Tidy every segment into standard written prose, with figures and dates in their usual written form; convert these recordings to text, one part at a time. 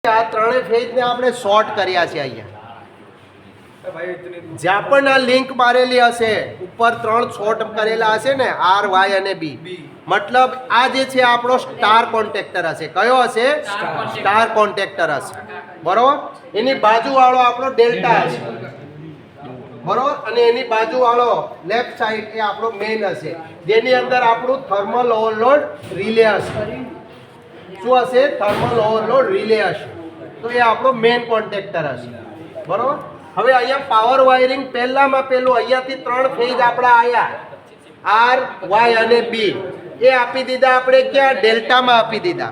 આ ત્રણેય ફેઝને આપણે શોર્ટ કર્યા છે અહીંયા જ્યાં પણ આ લિંક મારેલી હશે ઉપર ત્રણ શોર્ટ કરેલા હશે ને આર વાય અને બી મતલબ આ જે છે આપણો સ્ટાર કોન્ટેક્ટર હશે કયો હશે સ્ટાર કોન્ટેક્ટર હશે બરોબર એની બાજુવાળો આપણો ડેલ્ટા હશે બરોબર અને એની બાજુવાળો લેફ્ટ સાઈડ એ આપણો મેઇન હશે જેની અંદર આપણું થર્મલ ઓવરલોડ રિલે હશે શું હશે થર્મલ ઓવરલોડ રિલે હશે તો એ આપણો મેઇન કોન્ટેક્ટર હશે બરોબર હવે અહીંયા પાવર વાયરિંગ પહેલામાં પહેલું અહીંયાથી ત્રણ ફેઝ આપણા આવ્યા આર વાય અને બી એ આપી દીધા આપણે ક્યાં ડેલ્ટામાં આપી દીધા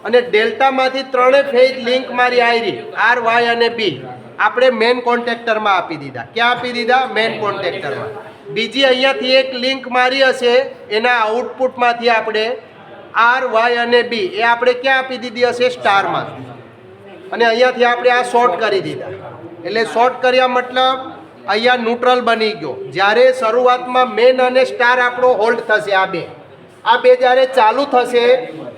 અને ડેલ્ટામાંથી ત્રણેય ફેઝ લિંક મારી આવી આર વાય અને બી આપણે મેઇન કોન્ટેક્ટરમાં આપી દીધા ક્યાં આપી દીધા મેઇન કોન્ટેક્ટરમાં બીજી અહીંયાથી એક લિંક મારી હશે એના આઉટપુટમાંથી આપણે આર વાય અને બી એ આપણે ક્યાં આપી દીધી હશે સ્ટારમાં અને અહીંયાથી આપણે આ શોર્ટ કરી દીધા એટલે શોર્ટ કર્યા મતલબ અહીંયા ન્યુટ્રલ બની ગયો જ્યારે શરૂઆતમાં મેન અને સ્ટાર આપણો હોલ્ડ થશે આ બે જ્યારે ચાલુ થશે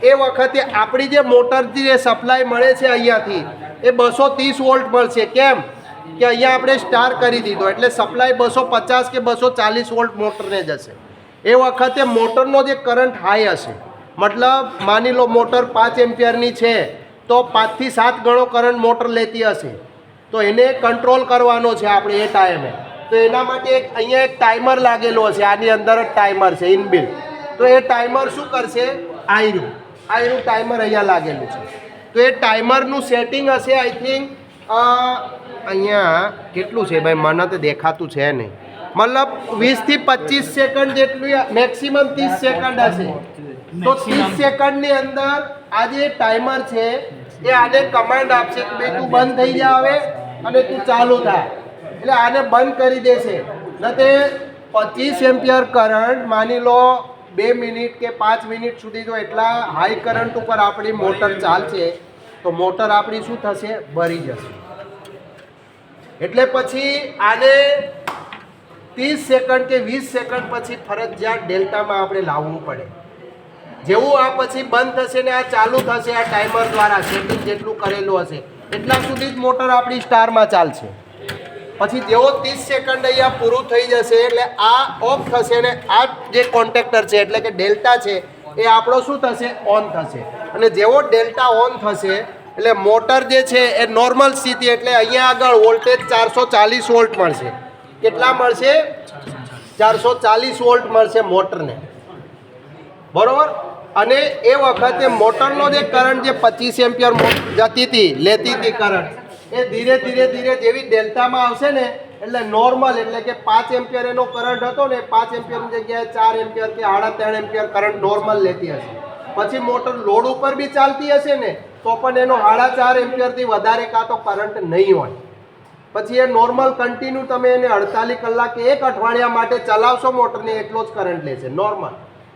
એ વખતે આપણી જે મોટરથી જે સપ્લાય મળે છે અહીંયાથી એ 230 વોલ્ટ મળશે કેમ કે અહીંયા આપણે સ્ટાર કરી દીધો એટલે સપ્લાય 250 કે 240 વોલ્ટ મોટરને જશે એ વખતે મોટરનો જે કરંટ હાઈ હશે મતલબ માની લો મોટર 5 એમ્પિયરની છે તો 5 થી 7 ગણો કરંટ મોટર લેતી હશે તો એને કંટ્રોલ કરવાનો છે આપણે એ ટાઈમે તો એના માટે અહીંયા એક ટાઈમર લાગેલો હશે આની અંદર જ ટાઈમર છે ઇનબિલ્ટ તો એ ટાઈમર શું કરશે આયરું ટાઈમર અહીંયા લાગેલું છે તો એ ટાઈમરનું સેટિંગ હશે આઈ થિંક અહીંયા કેટલું છે ભાઈ મને તો દેખાતું છે નહીં મતલબ 20 થી 25 સેકન્ડ જેટલું મેક્સિમમ 30 સેકન્ડ હશે તો 30 સેકન્ડની અંદર આ જે ટાઈમર છે એ આને કમાન્ડ આપશે કે ભાઈ તું બંધ થઈ જા હવે અને તું ચાલુ થા એટલે આને બંધ કરી દેશે ન તે 25 એમ્પિયર કરંટ માની લો 2 મિનિટ કે 5 મિનિટ સુધી જો એટલા હાઈ કરંટ ઉપર આપણી મોટર ચાલશે તો મોટર આપણી શું થશે બળી જશે એટલે પછી આને 30 સેકન્ડ કે 20 સેકન્ડ પછી ફરજિયાત ડેલ્ટામાં આપણે લાવવું પડે જેવું આ પછી બંધ થશે ને આ ચાલુ થશે આ ટાઈમર દ્વારા સેટિંગ જેટલું કરેલું હશે એટલા સુધી જ મોટર આપણી સ્ટારમાં ચાલશે પછી જેવો 30 સેકન્ડ અહીંયા પૂરું થઈ જશે એટલે આ ઓફ થશે ને આ જે કોન્ટેક્ટર છે એટલે કે ડેલ્ટા છે એ આપણો શું થશે ઓન થશે અને જેવો ડેલ્ટા ઓન થશે એટલે મોટર જે છે એ નોર્મલ સ્થિતિ એટલે અહીંયા આગળ વોલ્ટેજ 440 વોલ્ટ મળશે કેટલા મળશે 440 વોલ્ટ મળશે મોટરને બરોબર અને એ વખતે મોટરનો જે કરંટ જે 25 એમ્પિયર લેતી હતી કરંટ એ ધીરે ધીરે જેવી ડેલ્ટામાં આવશે ને એટલે નોર્મલ એટલે કે 5 એમ્પિયર એનો કરંટ હતો ને 5 એમ્પિયરની જગ્યાએ 4 એમ્પિયર કે 3.5 એમ્પિયર કરંટ નોર્મલ લેતી હશે પછી મોટર લોડ ઉપર બી ચાલતી હશે ને તો પણ એનો 4.5 એમ્પિયરથી વધારે કાં તો કરંટ નહીં હોય પછી એ નોર્મલ કન્ટિન્યુ તમે એને 48 કલાક કે 1 અઠવાડિયા માટે ચલાવશો મોટરને એટલો જ કરંટ લેશે નોર્મલ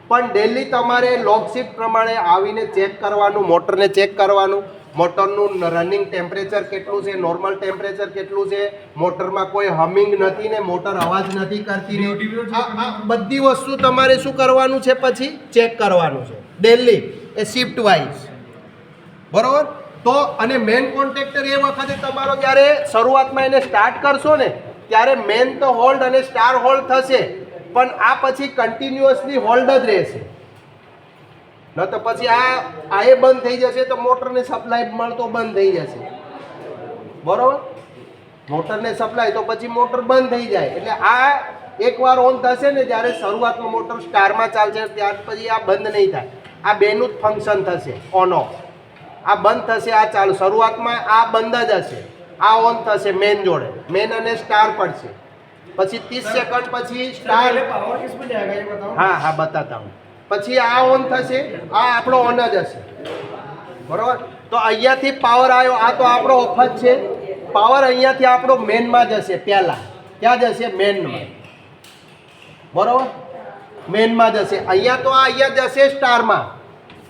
પણ ડેલી તમારે લોગ શિફ્ટ પ્રમાણે આવીને ચેક કરવાનું મોટરને ચેક કરવાનું મોટરનું રનિંગ ટેમ્પરેચર કેટલું છે નોર્મલ ટેમ્પરેચર કેટલું છે મોટરમાં કોઈ હમિંગ નથી ને મોટર અવાજ નથી કરતી ને આ બધી વસ્તુ તમારે શું કરવાનું છે પછી ચેક કરવાનું છે ડેલી એ શિફ્ટ વાઇઝ બરાબર તો અને મેન કોન્ટેક્ટર એ વખતે તમારો જ્યારે શરૂઆતમાં એને સ્ટાર્ટ કરશો ને ત્યારે મેન તો હોલ્ડ અને સ્ટાર હોલ્ડ થશે પણ આ પછી કન્ટિન્યુઅસલી હોલ્ડ જ રહેશે ન તો પછી આ એ બંધ થઈ જશે તો મોટરને સપ્લાય મળતો બંધ થઈ જશે બરોબર મોટરને સપ્લાય તો પછી મોટર બંધ થઈ જાય એટલે આ એકવાર ઓન થશે ને જ્યારે શરૂઆતમાં મોટર સ્ટારમાં ચાલશે ત્યાર પછી આ બંધ નહીં થાય આ બેનું જ ફંક્શન થશે ઓન ઓફ આ બંધ થશે આ ચાલુ શરૂઆતમાં આ બંધ જ હશે આ ઓન થશે મેન જોડે મેન અને સ્ટાર પડશે પછી 30 સેકન્ડ પછી સ્ટાર હા બતાતા હું પછી આ ઓન થશે આ આપણો ઓન જ હશે બરોબર તો અહીંયાથી પાવર આવ્યો આ તો આપણો ઓફ જ છે પાવર અહીંયાથી આપણો મેનમાં જશે પહેલાં ક્યાં જશે મેનમાં બરોબર મેનમાં જશે અહીંયા તો અહીંયા જશે સ્ટારમાં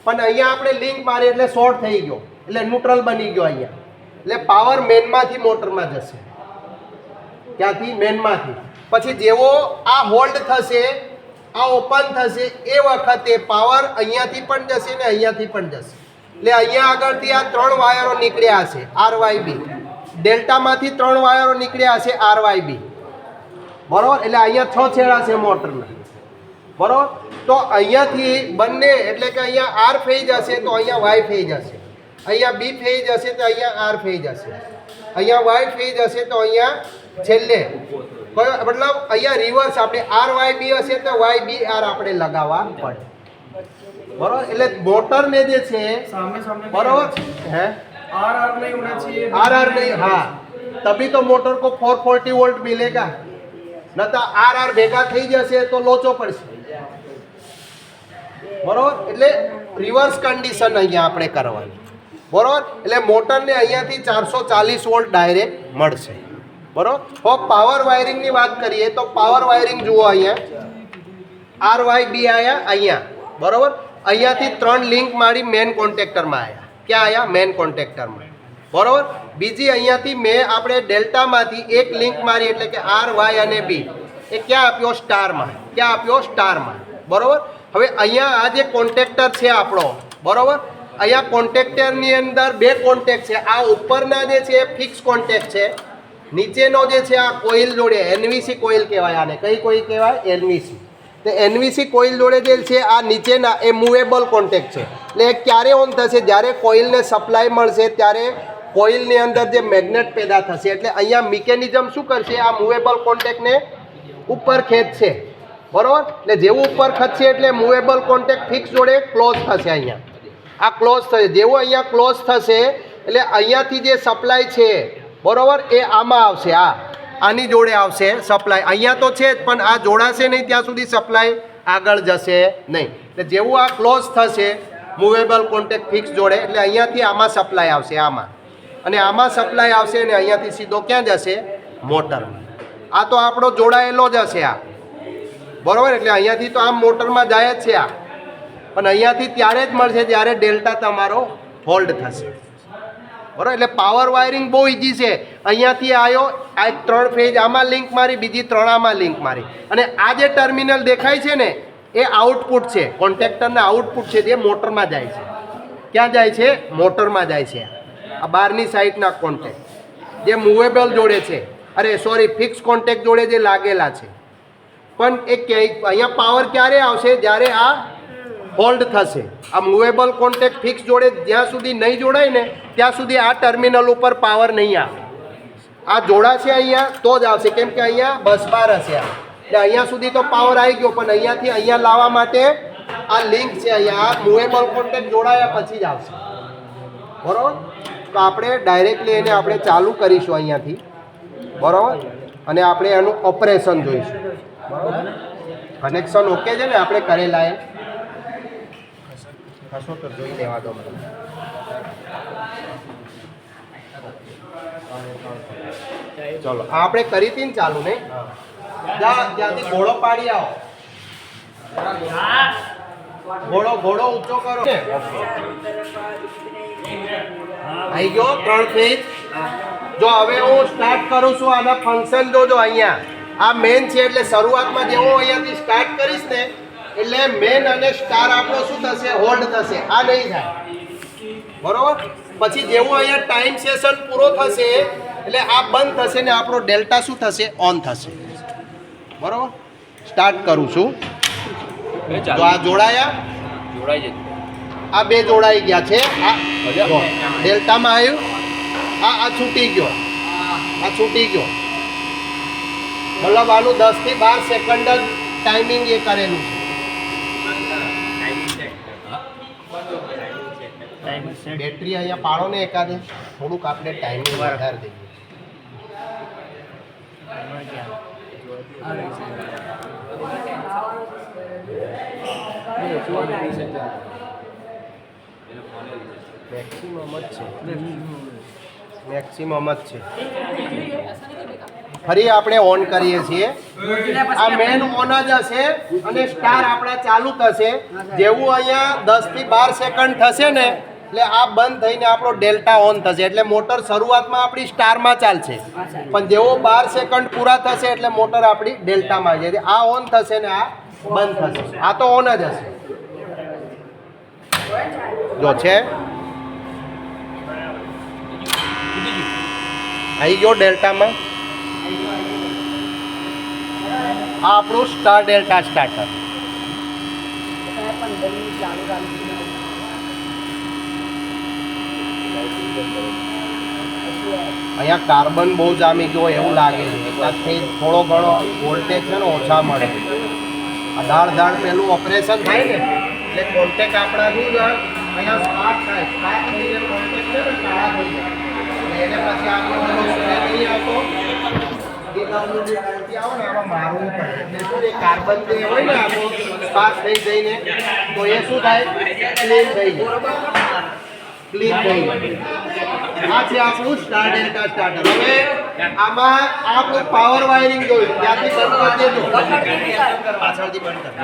પણ અહીંયા આપણે લિંક મારી એટલે શોર્ટ થઈ ગયો એટલે ન્યુટ્રલ બની ગયો અહીંયા એટલે પાવર મેનમાંથી મોટરમાં જશે ક્યાંથી મેનમાંથી પછી જેવો આ હોલ્ડ થશે આ ઓપન થશે એ વખતે પાવર અહીંયાથી પણ જશે ને અહીંયાથી પણ જશે એટલે અહીંયા આગળથી આ 3 વાયરો નીકળ્યા હશે RYB, ડેલ્ટામાંથી 3 વાયરો નીકળ્યા હશે RYB, બરોબર. એટલે અહીંયા 6 છેડા છે મોટરના, બરોબર. તો અહીંયાથી બંને એટલે કે અહીંયા R ફેઝ હશે તો અહીંયા Y ફેઝ હશે, અહીંયા B ફેઝ હશે તો અહીંયા R ફેઝ હશે, અહીંયા Y ફેઝ હશે તો અહીંયા છેલ્લે કયો મતલબ અહીંયા રિવર્સ આપણે RYB હશે તો YBR આપણે લગાવવા પડે, બરોબર. એટલે મોટરને જે છે बरोबर है RR नहीं होना चाहिए, RR नहीं, हाँ तभी तो मोटर को 440 वोल्ट मिलेगा, न तो RR भेगा થઈ જશે તો લોચો પડશે, બરોબર. એટલે રિવર્સ કન્ડિશન અહીંયા આપણે કરવાની, બરોબર. એટલે મોટરને અહીંયાથી 440 વોલ્ટ ડાયરેક્ટ મળશે, બરોબર. હવે પાવર વાયરિંગની વાત કરીએ તો પાવર વાયરિંગ જુઓ અહીંયા RYB આયા અહીંયા, બરોબર. અહીંયાથી 3 લિંક મારી મેન કોન્ટેક્ટરમાં આવ્યા, ક્યાં આવ્યા? મેન કોન્ટેક્ટરમાં, બરોબર. બીજી અહીંયાથી મેં આપણે ડેલ્ટામાંથી એક લિંક મારી એટલે કે RY અને B એ ક્યાં આપ્યો? સ્ટારમાં. ક્યાં આપ્યો? સ્ટારમાં, બરોબર. હવે અહીંયા આ જે કોન્ટેક્ટર છે આપણો, બરોબર, અહીંયા કોન્ટેક્ટરની અંદર 2 કોન્ટેક્ટ છે. આ ઉપરના જે છે એ ફિક્સ કોન્ટેક્ટ છે, નીચેનો જે છે આ કોઇલ જોડે NVC કોઇલ કહેવાય, આને કઈ કોઇલ કહેવાય? NVC. તો NVC કોઇલ જોડે જે છે આ નીચેના એ મૂવેબલ કોન્ટેક્ટ છે. એટલે એ ક્યારે ઓન થશે? જ્યારે કોઇલને સપ્લાય મળશે ત્યારે કોઇલની અંદર જે મેગ્નેટ પેદા થશે, એટલે અહીંયા મિકેનિઝમ શું કરશે? આ મૂવેબલ કોન્ટેક્ટને ઉપર ખેંચશે, બરોબર. એટલે જેવું ઉપર ખસશે એટલે મૂવેબલ કોન્ટેક્ટ ફિક્સ જોડે ક્લોઝ થશે, અહીંયા આ ક્લોઝ થશે. જેવું અહીંયા ક્લોઝ થશે એટલે અહીંયાથી જે સપ્લાય છે, બરોબર, એ આમાં આવશે, આની જોડે આવશે સપ્લાય. અહીંયા તો છે જ પણ આ જોડાશે નહીં ત્યાં સુધી સપ્લાય આગળ જશે નહીં. એટલે જેવું આ ક્લોઝ થશે મૂવેબલ કોન્ટેક્ટ ફિક્સ જોડે એટલે અહીંયાથી આમાં સપ્લાય આવશે, આમાં, અને આમાં સપ્લાય આવશે અને અહીંયાથી સીધો ક્યાં જશે? મોટરમાં. આ તો આપણો જોડાયેલો જ હશે આ, બરોબર. એટલે અહીંયાથી તો આમ મોટરમાં જાય જ છે આ, પણ અહીંયાથી ત્યારે જ મળશે જ્યારે ડેલ્ટા તમારો હોલ્ડ થશે, બરોબર. એટલે પાવર વાયરિંગ બહુ ઇઝી છે. અહીંયાથી આવ્યો, આ 3 ફેઝ આમાં લિંક મારી, બીજી 3 આમાં લિંક મારી, અને આ જે ટર્મિનલ દેખાય છે ને એ આઉટપુટ છે, કોન્ટેક્ટરના આઉટપુટ છે, જે મોટરમાં જાય છે. ક્યાં જાય છે? મોટરમાં જાય છે. આ બહારની સાઈડના કોન્ટેક્ટ જે મૂવેબલ જોડે છે, અરે સોરી ફિક્સ કોન્ટેક્ટ જોડે જે લાગેલા છે, પણ એ અહીંયા પાવર ક્યારે આવશે? જ્યારે આ હોલ્ડ થશે. આ મૂવેબલ કોન્ટેક્ટ ફિક્સ જોડે જ્યાં સુધી નહીં જોડાય ને ત્યાં સુધી આ ટર્મિનલ ઉપર પાવર નહીં આવે. આ જોડાશે અહીંયા તો જ આવશે, કેમ કે અહીંયા બસ બાર હશે. એટલે અહીંયા સુધી તો પાવર આવી ગયો, પણ અહીંયાથી અહીંયા લાવવા માટે આ લિંક છે, અહીંયા આ મૂવેબલ કોન્ટેક્ટ જોડાયા પછી જ આવશે, બરોબર. તો આપણે ડાયરેક્ટલી એને આપણે ચાલુ કરીશું અહીંયાથી, બરોબર, અને આપણે એનું ઓપરેશન જોઈશું, બરોબર. કનેક્શન ઓકે છે ને આપણે કરેલા એ? હશો તો જોઈ લેવા દો મને. ચલો આપણે કરી હતી ને ચાલુ, નહીં? ત્યાંથી ઘોડો પાડી આવો, ઘોડો ઊંચો કરો. આવી ગયો 3 ફેઝ. જો હવે હું સ્ટાર્ટ કરું છું, આના ફંક્શન જોજો. અહીંયા આ મેન છે એટલે શરૂઆતમાં જેવો અહીંયાથી સ્ટાર્ટ કરીશ ને એટલે મેન અને સ્ટાર આપણો શું થશે? હોલ્ડ થશે. આ નહીં થાય, બરોબર. પછી જેવું અહીંયા ટાઈમ સેશન પૂરો થશે એટલે આ બંધ થશે ને આપણો ડેલ્ટા શું થશે? ઓન થશે, બરોબર. સ્ટાર્ટ કરું છું. તો આ જોડાયા, જોડાઈ જશે. આ 2 જોડાઈ ગયા છે. આ ડેલ્ટામાં આવ્યું, આ છૂટી ગયો, આ છૂટી ગયો. મતલબ આનું 10 થી 12 સેકન્ડ જ ટાઈમિંગ એ કરેલું છે. બેટરી અહીંયા પાડો ને એકાદે, થોડુંક આપણે ટાઈમિંગ વધારે દઈએ. મેક્સિમમ જ છે. ફરી આપણે ઓન કરીએ છીએ. આ મેન ઓન જ હશે અને સ્ટાર આપણા ચાલુ થશે. જેવું અહીંયા 10 થી 12 સેકન્ડ થશે ને એટલે આ બંધ થઈને આપણો ડેલ્ટા ઓન થશે. એટલે મોટર શરૂઆતમાં આપણી સ્ટારમાં ચાલશે, પણ જેવો 12 સેકન્ડ પૂરા થશે એટલે મોટર આપણી ડેલ્ટામાં આવી જશે. આ ઓન થશે ને આ બંધ થશે. આ તો ઓન જ હશે. જો છે આવી ગયો ડેલ્ટામાં. આ આપણું સ્ટાર ડેલ્ટા સ્ટાર્ટર. અહીંયા કાર્બન બહુ જામી ગયો એવું લાગે છે, ત્યાંથી થોડો ઘણો વોલ્ટેજ છે ને ઓછા મળે. આ દાળ પેલું ઓપરેશન થાય ને એટલે કોન્ટેક્ટ આપણાથી જ અહીંયા સ્ટાર્ટ થાય. સ્ટાર્ટ થઈને કોન્ટેક્ટ છે ને કાળા થઈ જાય. એને પછી આપણે બધો સ્પ્રે નહીં આવતો એ ગામનું જે ટાંકી આવે ને આમાં મારવું પડે. કાર્બન જે હોય ને આપણું સ્પાર્ક થઈ જઈને તો એ શું થાય, ક્લીન થઈ જાય. ક્લીન થઈ જાય. આ છે આપણું સ્ટાર ડેલ્ટા સ્ટાર્ટર. હવે આમાં આપણે પાવર વાયરિંગ જોયું, ત્યાંથી બંધ કરી દેજો, પાછળથી બંધ કરી.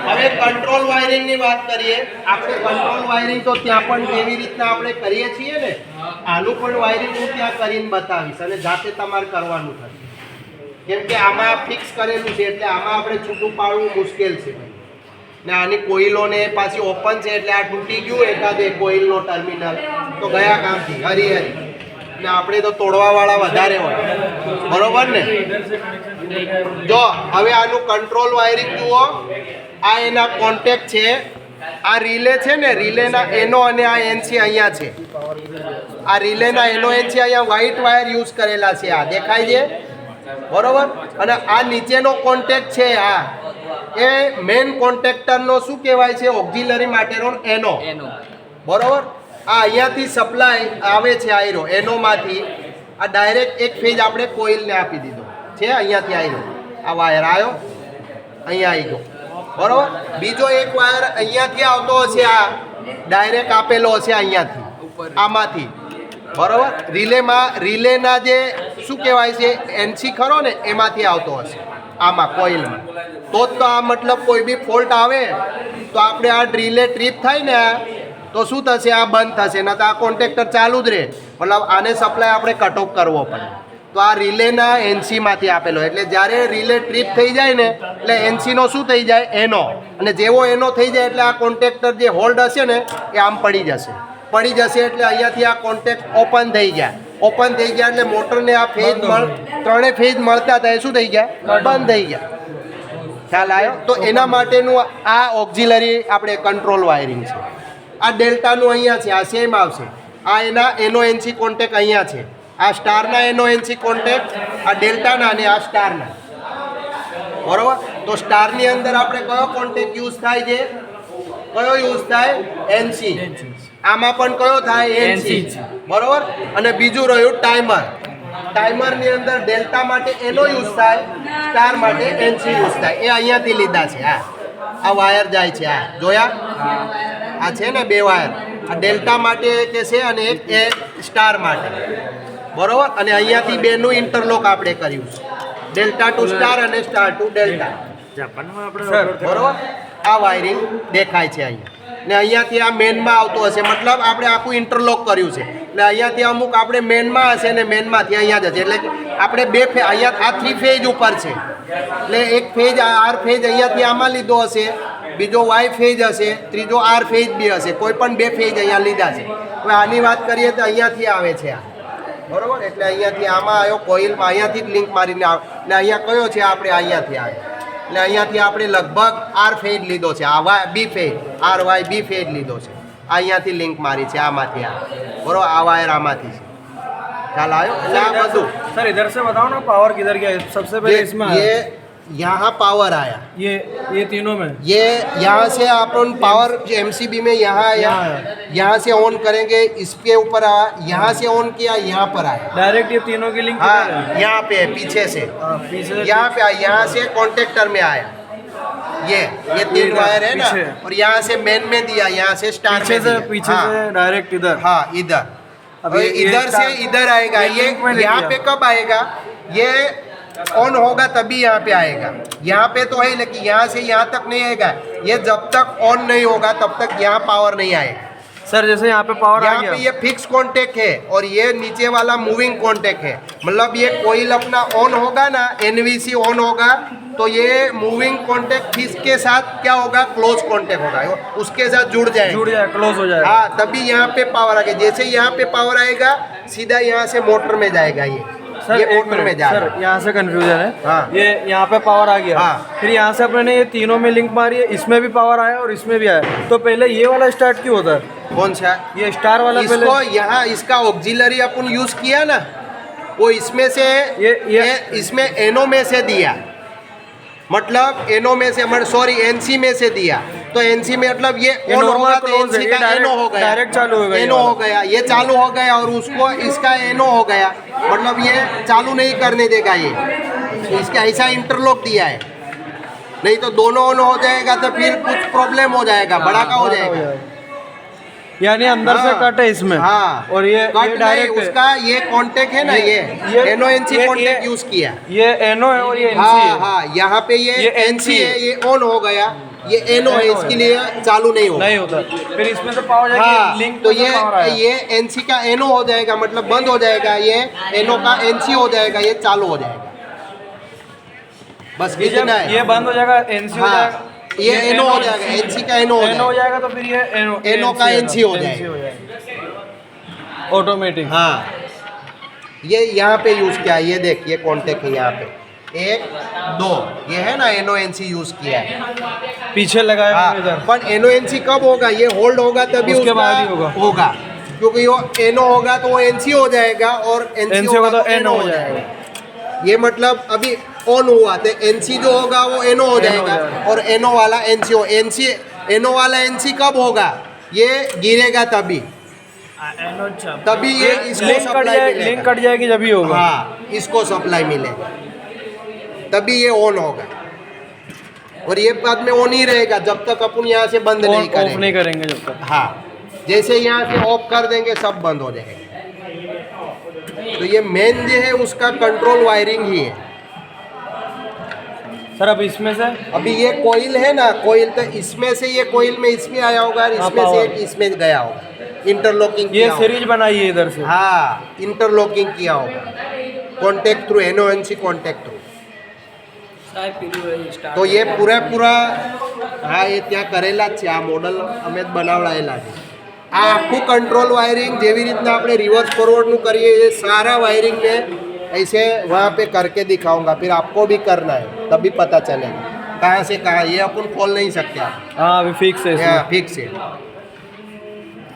હવે કંટ્રોલ વાયરિંગ ની વાત કરીએ. આપણે કંટ્રોલ વાયરિંગ તો ત્યાં પણ કેવી રીતના આપણે કરીએ છીએ ને, આનું પણ વાયરિંગ હું ત્યાં કરીને બતાવીશ અને જાતે તમારે કરવાનું થશે. કેમ કે આમાં ફિક્સ કરેલું છે એટલે આમાં આપણે છૂટું પાડવું મુશ્કેલ છે. ને આની કોઇલોને પાછી ઓપન છે એટલે આ તૂટી ગયું એકાદે કોઇલનો ટર્મિનલ તો ગયા કામથી હરી. ને આપણે તો તોડવાવાળા વધારે હોય, બરોબર ને. જો હવે આનું કંટ્રોલ વાયરિંગ જુઓ. આ એના કોન્ટેક્ટ છે. આ રિલે છે ને, રિલેના એનો અને આ એનસી અહીંયા છે. આ રિલેના એનો એનસી અહીંયા વ્હાઇટ વાયર યુઝ કરેલા છે. આ દેખાય છે, બરોબર. અને આ નીચેનો કોન્ટેક્ટ છે, આ એ મેઇન કોન્ટેક્ટરનો શું કહેવાય છે, ઓક્ઝિલરી માટેનો એનો, બરોબર. આ અહીંયાથી સપ્લાય આવે છે આયરો એનોમાંથી. આ ડાયરેક્ટ એક ફેજ આપણે કોઇલને આપી દીધો છે. અહીંયાથી આયરો આ વાયર આવ્યો, અહીંયા આવી ગયો, બરોબર. બીજો એક વાયર અહીંયાથી આવતો હશે, આ ડાયરેક્ટ આપેલો હશે અહીંયાથી, આમાંથી, બરોબર. રિલેના જે શું કહેવાય છે એનસી ખરો ને એમાંથી આવતો હશે આમાં કોઇલમાં. તો જ તો આ મતલબ કોઈ બી ફોલ્ટ આવે તો આપણે આ રિલે ટ્રીપ થાય ને તો શું થશે, આ બંધ થશે. ન તો આ કોન્ટેક્ટર ચાલુ જ રહે. મતલબ આને સપ્લાય આપણે કટ ઓફ કરવો પડે. તો આ રિલેના એનસીમાંથી આપેલો, એટલે જ્યારે રિલે ટ્રીપ થઈ જાય ને એટલે એનસીનો શું થઈ જાય, એનો. અને જેવો એનો થઈ જાય એટલે આ કોન્ટેક્ટર જે હોલ્ડ હશે ને એ આમ પડી જશે. એટલે અહીંયાથી આ કોન્ટેક્ટ ઓપન થઈ ગયા. ઓપન થઈ ગયા એટલે મોટરને આ ફેજ ત્રણેય ફેજ મળતા હતા એ શું થઈ ગયા, બંધ થઈ ગયા. ખ્યાલ આવ્યો. તો એના માટેનું આ ઓક્ઝિલરી આપણે કંટ્રોલ વાયરિંગ છે. આ ડેલ્ટાનું અહીંયા છે, આ સેમ આવશે. આ એનો એનસી કોન્ટેક્ટ અહીંયા છે. આ સ્ટારના એનો એનસી કોન્ટેક્ટ, આ ડેલ્ટાના અને આ સ્ટારના, બરોબર. તો સ્ટારની અંદર આપણે કયો કોન્ટેક્ટ યુઝ થાય છે, કયો યુઝ થાય, એનસી. આમાં પણ કયો થાય, એનસી, બરોબર. અને બીજું રહ્યું ટાઈમર. ટાઈમરની અંદર ડેલ્ટા માટે એનો યુઝ થાય, સ્ટાર માટે એનસી યુઝ થાય. એ અહીંયાથી લીધા છે. આ વાયર જાય છે, આ જોયા, આ છે ને બે વાયર. આ ડેલ્ટા માટે કે છે અને એક એ સ્ટાર માટે, બરોબર. અને અહીંયાથી બેનું ઇન્ટરલોક આપણે કર્યું છે, ડેલ્ટા ટુ સ્ટાર અને સ્ટાર ટુ ડેલ્ટા, બરોબર. આ વાયરિંગ દેખાય છે અહીંયા. ને અહીંયાથી આ મેનમાં આવતો હશે, મતલબ આપણે આખું ઇન્ટરલોક કર્યું છે. એટલે અહીંયાથી અમુક આપણે મેનમાં હશે ને મેનમાંથી અહીંયા જશે. એટલે આપણે બે ફેજ, અહીંયા આ 3 ફેજ ઉપર છે એટલે એક ફેજ આર ફેજ અહીંયાથી આમાં લીધો હશે, બીજો વાય ફેજ હશે, ત્રીજો આર ફેજ બી હશે. કોઈ પણ બે ફેજ અહીંયા લીધા છે. હવે આની વાત કરીએ તો અહીંયાથી આવે છે આ, બરોબર. એટલે અહીંયાથી આમાં આવ્યો કોઇલમાં, અહીંયાથી જ લિંક મારીને આવે. ને અહીંયા કયો છે, આપણે અહીંયાથી આવે. એટલે અહીંયાથી આપણે લગભગ આર ફેજ લીધો છે, આ Y B phase, R Y B phase લીધો છે. અહીંયાથી લિંક મારી છે, આમાંથી આ, બરોબર. આ વાયર આમાંથી છે. ખ્યાલ આવ્યો. એટલે આ બધું सर इधर से बताओ ना पावर किधर गया सबसे पहले इसमें ये यहाँ पावर आया, ये तीनों में ये यहाँ से अपन पावर एमसीबी में यहाँ आया, यहाँ से ऑन करेंगे, इसके ऊपर आया, यहाँ से ऑन किया, यहाँ पर आया डायरेक्ट ये तीनों की लिंक हाँ, यहाँ पे पीछे से पीछे यहाँ पे आया, यहाँ से कॉन्टेक्टर में आया. ये 3 वायर है ना, और यहाँ से मेन में दिया, यहाँ से स्टार में दिया. पीछे से डायरेक्ट इधर हाँ इधर. अब इधर से इधर आएगा. ये यहाँ पे कब आएगा, ये ऑन होगा तभी यहाँ पे आएगा. यहाँ पे तो है लेकिन यहाँ से यहाँ तक नहीं आएगा. ये जब तक ऑन नहीं होगा तब तक यहाँ पावर नहीं आएगा. सर जैसे यहाँ पे पावर आ यहाँ गया पे ये फिक्स कॉन्टेक्ट है और ये नीचे वाला मूविंग कॉन्टेक्ट है. मतलब ये कोइल अपना ऑन होगा ना, एनवीसी ऑन होगा तो ये मूविंग कॉन्टेक्ट किसके साथ क्या होगा, क्लोज कॉन्टेक्ट होगा, उसके साथ जुड़ जुड़ जाएगा। जाए, क्लोज हो जाएगा। हाँ, तभी यहाँ पे पावर आ गया। जैसे यहाँ पे पावर आएगा सीधा यहाँ से मोटर में जाएगा। सर ये एक मोटर में मिनट जा सर, रहा है। यहाँ से कंफ्यूजन है। हाँ। ये यहाँ पे पावर आ गया, हाँ। फिर यहाँ से अपने ने ये तीनों में लिंक मारी है, इसमें भी पावर आया और इसमें भी आया, तो पहले ये वाला स्टार्ट क्यों होता है? कौन सा? ये स्टार वाला पहले। इसको यहाँ इसका ऑक्सिलरी अपन यूज किया ना, वो इसमें से ये इसमें एनो में से दिया, मतलब एनो में से, सॉरी एनसी में से दिया। तो एनसी में मतलब ये ये ऑन normal होगा तो close है, एनसी ये का एनो हो गया, डायरेक्ट चालू हो गया, एनो हो गया, ये चालू हो गया और उसको इसका एनो हो गया, मतलब ये चालू नहीं करने देगा। ये इसका ऐसा इंटरलॉक दिया है, नहीं तो दोनों ऑन हो जाएगा तो फिर कुछ प्रॉब्लम हो जाएगा, बड़ा का हो जाएगा। यानी अंदर से कट है इसमें। हाँ, और ये कट डायरेक्ट उसका ये कॉन्टेक्ट है ना, ये एनो एनसी कॉन्टेक्ट यूज किया। ये एनो है और ये एनसी हाँ है। हाँ, यहाँ पे ये एनसी है, ये ऑन हो गया, ये एनो है, इसके लिए चालू नहीं होगा। नहीं होता, फिर इसमें से पावर जाएगी, हाँ, लिंक तो में से power आया। ये एनसी का एनो हो जाएगा, मतलब बंद हो जाएगा, ये एनो का एनसी हो जाएगा, ये चालू हो जाएगा। बस ये जब इतना है। ये बंद हो जाएगा, एनसी हो हाँ, जाएगा, ये एनो हो जाएगा, एनसी का एनो हो एनो हो जाएगा। जाएगा, तो फिर ये एनो का एनसी हो ऑटोमेटिक। हाँ, ये यहाँ पे यूज किया है, ये देख, ये कॉन्टेक्ट है यहाँ पे, 1 2, ये है ना एनो एनसी यूज किया है। पीछे लगाया हाँ, इधर। पर एनो एनसी कब होगा, ये होल्ड होगा तभी उसके उसका बाद ही होगा। क्योंकि वो एनो होगा तो वो एनसी हो जाएगा और एनसी होगा तो एनो हो जाएगा। ये मतलब अभी ऑन हुआ तो एनसी जो होगा वो एनो हो जाएगा और एनो वाला एनसी हो। एनो वाला एनसी कब होगा, ये गिरेगा तभी ये इसको सप्लाई लिंक मिलेगा। कट जाएगी जब ही होगा। हाँ, इसको सप्लाई मिलेगा तभी ये ऑन होगा, और ये बाद में ऑन ही रहेगा जब तक अपन यहाँ से बंद नहीं ऑफ करेंगे। नहीं करेंगे जब तक। हाँ, जैसे यहाँ से ऑफ कर देंगे सब बंद हो जाएगा। तो ये मेन जो है उसका कंट्रोल वायरिंग ही है। सर अब इसमें से अभी ये कोयल है ना, कोयल तो इसमें से ये कोयल में इसमें आया होगा और इसमें से एक इसमें गया होगा, इंटरलॉकिंग ये किया सीरीज बनाई है इधर से। होगा। हाँ, इंटरलॉकिंग किया होगा कॉन्टेक्ट थ्रू, एनओएनसी कॉन्टेक्ट थ्रू। તો એ પૂરા હા એ ત્યાં કરેલા જ છે, આ મોડલ અમે જ બનાવડાયેલા છે। આ આખું કંટ્રોલ વાયરિંગ જેવી રીતના આપણે રિવર્સ ફોરવર્ડનું કરીએ એ સારા વાયરિંગ में ऐसे वहाँ पे करके दिखाऊंगा, फिर आपको भी करना है तभी पता चलेगा कहाँ से कहाँ। ये अपन खोल नहीं सकते आप, हाँ अभी फिक्स है इसमें। फिक्स है,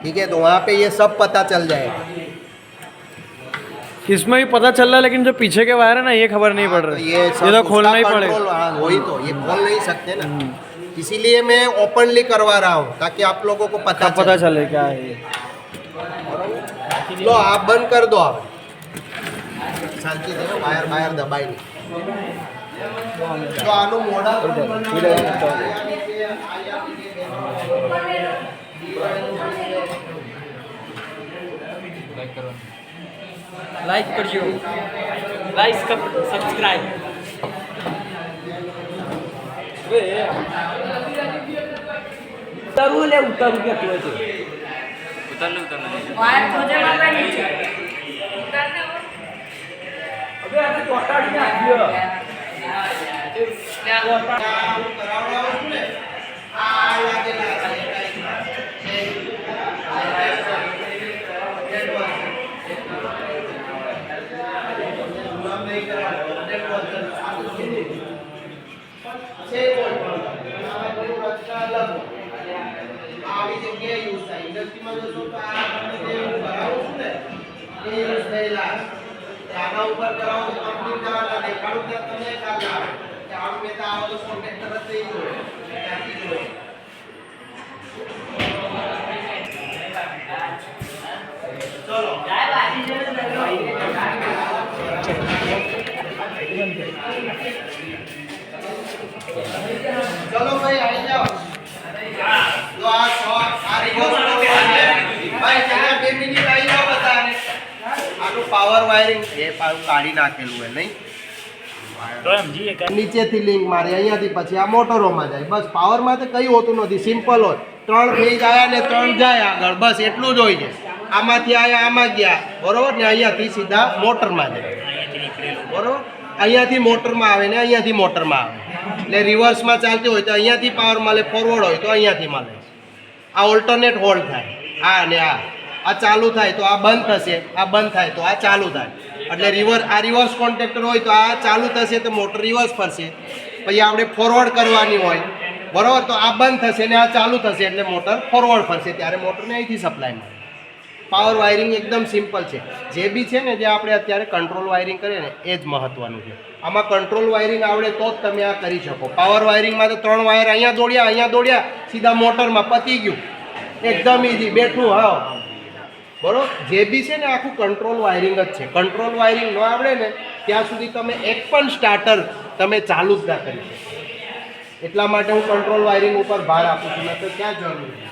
ठीक है। तो वहाँ पे ये सब पता चल जाएगा। इसमें भी पता चल रहा है, लेकिन जो पीछे के वायर है ना ये खबर नहीं पड़ तो रही। ये ये तो खोलना ही पड़ेगा। हाँ, वही तो, ये खोल नहीं सकते ना, इसीलिए मैं ओपनली करवा रहा हूँ ताकि आप लोगों को पता पता चले क्या है ये। लो आप बंद कर दो, आप शांति से वायर वायर दबाई नहीं। तो आनो मोड़ा લાઈક કરજો, લાઈક સબસ્ક્રાઇબ। ઉતારવું લે, ઉતારવું ક્યાં તું છે? वायर खोजे वाला नीचे અબે આ ચોટાડી નાખ્યો। આવી જગ્યાએ યુઝ થાય, ઇન્ડસ્ટ્રીમાં જશો તો આ તમને જે હું કરાવું છું ને એ યુઝ થયેલા આના ઉપર કરાવો તો કમ્પ્લીટ કરાવતા દેખાડું ત્યાં તમને ખ્યાલ આવે કે આમ મેં તો આવો તો કોન્ટેક્ટર જ થઈ ગયો ત્યાંથી જોયો। ચલો ભાઈ આવી જાઓ। તો આ ભાઈ ત્યાં 2 મિનિટ આવી જાઓ બધા। આનું પાવર વાયરિંગ એ પાછું કાઢી નાખેલું હોય નહીં, નીચેથી લિંક મારી અહીંયાથી પછી આ મોટરોમાં જાય, બસ પાવરમાં તો કંઈ હોતું નથી, સિમ્પલ હોય। 3 ફેઝ આવ્યા ને 3 જાય આગળ, બસ એટલું જ હોય છે। આમાંથી આવ્યા આમાં ગયા, બરોબર ને, અહીંયાથી સીધા મોટરમાં જાય, બરોબર। અહીંયાથી મોટરમાં આવે ને અહીંયાથી મોટરમાં આવે એટલે રિવર્સમાં ચાલતી હોય તો અહીંયાથી પાવર મળે, ફોરવર્ડ હોય તો અહીંયાથી મળે. આ ઓલ્ટરનેટ હોલ્ડ થાય, આ અને આ ચાલુ થાય તો આ બંધ થશે, આ બંધ થાય તો આ ચાલુ થાય. એટલે રિવર્સ કોન્ટેક્ટર હોય તો આ ચાલુ થશે તો મોટર રિવર્સ ફરશે. પછી આપણે ફોરવર્ડ કરવાની હોય બરાબર, તો આ બંધ થશે ને આ ચાલુ થશે એટલે મોટર ફોરવર્ડ ફરશે, ત્યારે મોટરને અહીંથી સપ્લાય મળે. પાવર વાયરિંગ એકદમ સિમ્પલ છે. જે બી છે ને જે આપણે અત્યારે કંટ્રોલ વાયરિંગ કરીએ ને એ જ મહત્ત્વનું છે. આમાં કંટ્રોલ વાયરિંગ આવડે તો જ તમે આ કરી શકો. પાવર વાયરિંગમાં તો 3 વાયર અહીંયા દોડ્યા સીધા મોટરમાં પતી ગયું, એકદમ ઇઝી, બેઠું હા બરોબર. જે બી છે ને આખું કંટ્રોલ વાયરિંગ જ છે. કંટ્રોલ વાયરિંગ ન આવડે ને ત્યાં સુધી તમે એક પણ સ્ટાર્ટર તમે ચાલુ જ ના કરી શકો. એટલા માટે હું કંટ્રોલ વાયરિંગ ઉપર ભાર આપું છું, નહીં તો ક્યાં જરૂર છે.